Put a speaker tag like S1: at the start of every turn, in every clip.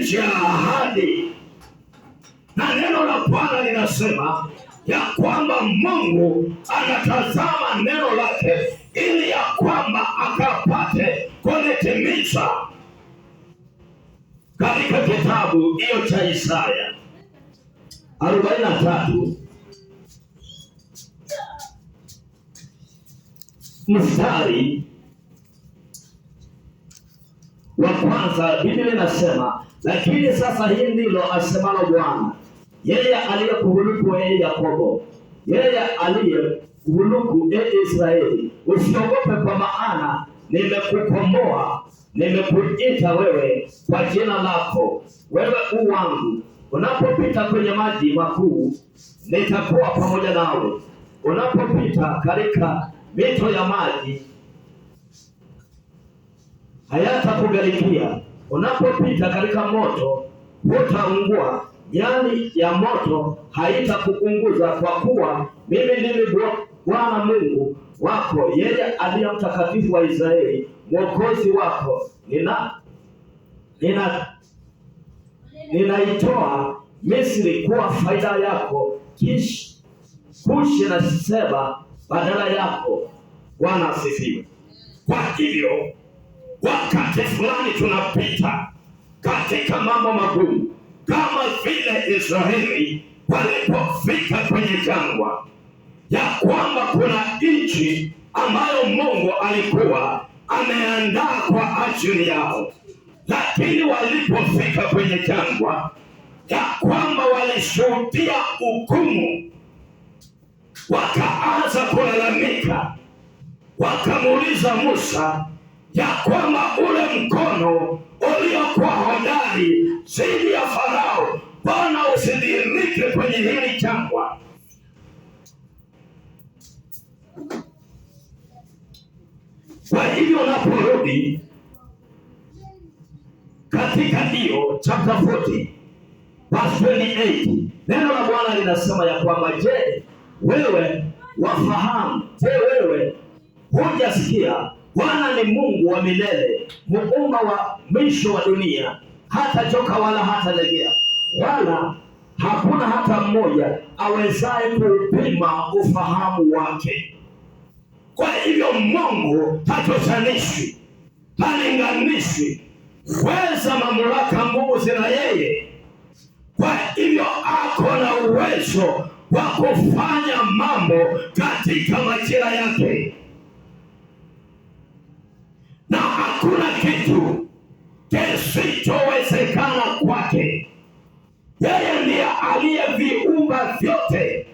S1: nchi ya ahadi. Na neno la Bwana linasema ya kwamba Mungu anatazama neno lake ili ya kwamba akapate kulitimiza. Katika kitabu hiyo cha Isaya 43 mstari wa kwanza, Biblia inasema, lakini sasa hii ndilo asemalo Bwana, yeye aliyekuhuluku Yakobo, yeye aliyekuhuluku Israeli, usiogope, kwa maana nimekukomboa, nimekuita wewe kwa jina lako, wewe u wangu. Unapopita kwenye maji makuu, nitakuwa pamoja nawe. Unapopita katika mito ya maji, hayatakugharika. Unapopita katika moto, hutaungua, miali ya moto haitakuunguza, kwa kuwa mimi ndimi Bwana Mungu wako, yeye aliye Mtakatifu wa Israeli, Mwokozi wako. Ninaitoa Misri kuwa faida yako, Kushi na Seba badala yako. Bwana asifiwe. Kwa hivyo wakati fulani tunapita katika mambo magumu, kama vile Israeli walipofika kwenye jangwa, ya kwamba kuna nchi ambayo Mungu alikuwa ameandaa kwa ajili yao, lakini walipofika kwenye jangwa, ya kwamba walishuhudia hukumu, wakaanza kulalamika, wakamuuliza Musa ya kwamba ule mkono uliokuwa hodari dhidi ya Farao, Bwana usidhihirike kwenye hili jangwa. Kwa hivyo unaporudi katika hiyo chapter 40 verse 28, neno la Bwana linasema ya kwamba, je, wewe wafahamu? Je, wewe hujasikia? Bwana ni Mungu wa milele, muumba wa mwisho wa dunia, hata choka wala hata legea, wala hakuna hata mmoja awezaye kupima ufahamu wake. Kwa hivyo Mungu hatoshanishwi, halinganishwi. Weza, mamlaka, nguvu zina yeye. Kwa hivyo ako na uwezo wa kufanya mambo katika majira yake, na hakuna kitu kisichowezekana kwake. Yeye ndiye aliyeviumba vyote.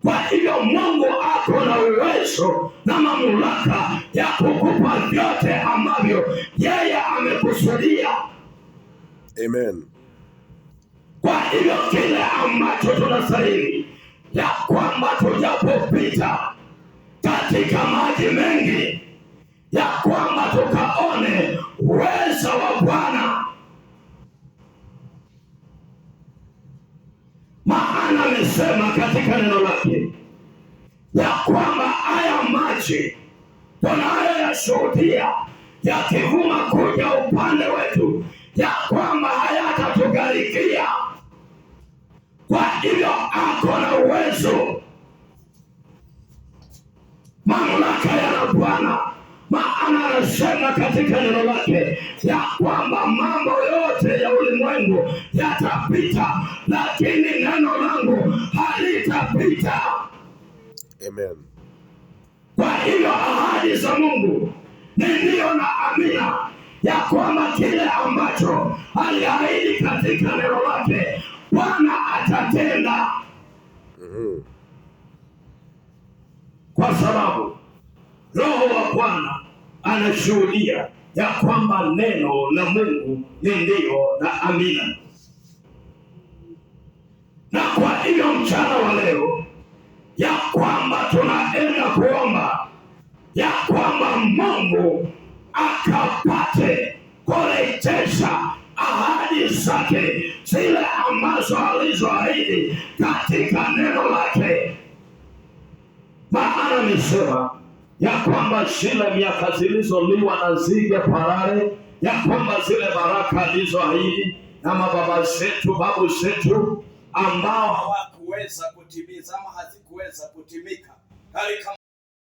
S1: Kwa hivyo Mungu ako na uwezo na mamlaka ya kukupa vyote ambavyo yeye amekusudia.
S2: Amen.
S1: Kwa hivyo kile ambacho tunastahili ya kwamba tujapopita katika maji mengi, ya kwamba tukaone uwezo wa Bwana. Maana amesema katika neno lake ya kwamba haya maji tunayoyashuhudia yakivuma kuja upande wetu, ya kwamba hayatatugharikia. Kwa hivyo ako na uwezo, mamlaka ya Bwana. Maana anasema katika neno lake ya kwamba mambo yote ya ulimwengu yatapita, lakini neno langu halitapita.
S2: Amen.
S1: Kwa hivyo ahadi za Mungu ni ndio na amina, ya kwamba kile ambacho aliahidi katika neno lake Bwana atatenda. Kwa sababu Roho wa Bwana anashuhudia ya kwamba neno la Mungu ni ndio na amina. Na kwa hivyo mchana wa leo, ya kwamba tunaenda kuomba ya kwamba Mungu akapate kurejesha ahadi zake zile ambazo alizoahidi katika neno lake. Maana amesema ya kwamba zile miaka zilizoliwa na nzige parare, ya kwamba zile baraka alizoahidi na mababa zetu, babu zetu ambao
S3: hawakuweza kutimiza ama hazikuweza kutimika katika